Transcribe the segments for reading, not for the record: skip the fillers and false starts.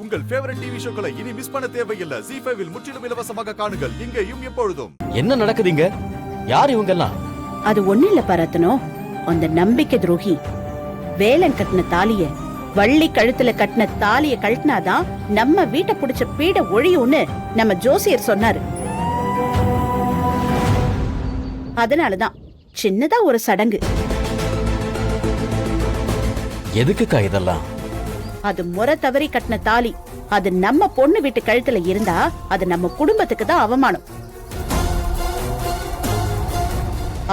உங்கள் favourite TV ஷோக்களை இனி miss பண்ண தேவையில்லை. ZEE5 இல் முற்றிலும் இலவசமாக காணுங்கள். இங்கேயும் எப்பொழுதும். என்ன நடக்குதுங்க? யார் இவங்கெல்லாம்? அது ஒண்ணு இல்ல பரத்னோ, அந்த நம்பிக்கை துரோகி வேலன் கட்டின தாலிய, வள்ளி கழுத்துல கட்டின தாலிய கழட்டினாதான் நம்ம வீட்டை புடிச்ச பீட ஒழியும்னு நம்ம ஜோசியர் சொன்னாரு. அதனாலதான் சின்னதா ஒரு சடங்கு. எதுக்குக்கா இதெல்லாம்? அது முறை தவறி கட்டின தாலி. அது நம்ம பொண்ணு வீட்டு கழுத்துல இருந்தா அது நம்ம குடும்பத்துக்கு தான் அவமானம்.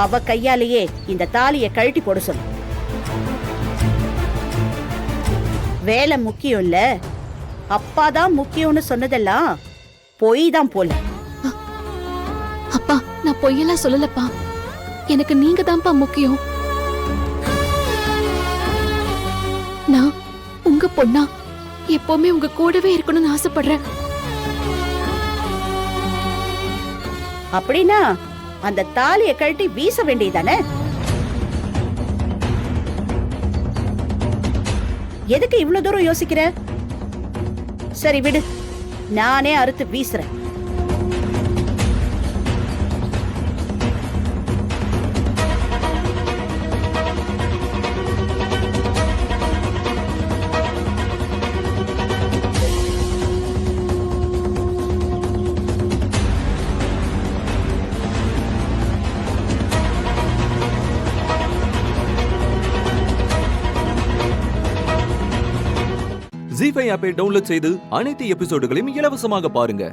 அவ கையாலேயே இந்த தாலிய கழட்டி போட சொல்லு. வேலை முக்கியம் இல்ல, அப்பாதான் முக்கியம்னு சொன்னதெல்லாம் பொய் தான் போல. அப்பா, நான் பொய்யெல்லாம் சொல்லலப்பா. எனக்கு நீங்க தான்ப்பா முக்கியம். நான் உங்க பொண்ணா எப்பவுமே உங்க கூடவே இருக்கணும்னு ஆசைப்படுறேன். அப்படின்னா அந்த தாலிய கழட்டி வீச வேண்டியதானே? எதுக்கு இவ்வளவு தூரம் யோசிக்கிற? சரி விடு, நானே அறுத்து வீசுறேன். ZEE5 ஆப்பை டவுன்லோட் செய்து அனைத்து எபிசோடுகளையும் இலவசமாக பாருங்க.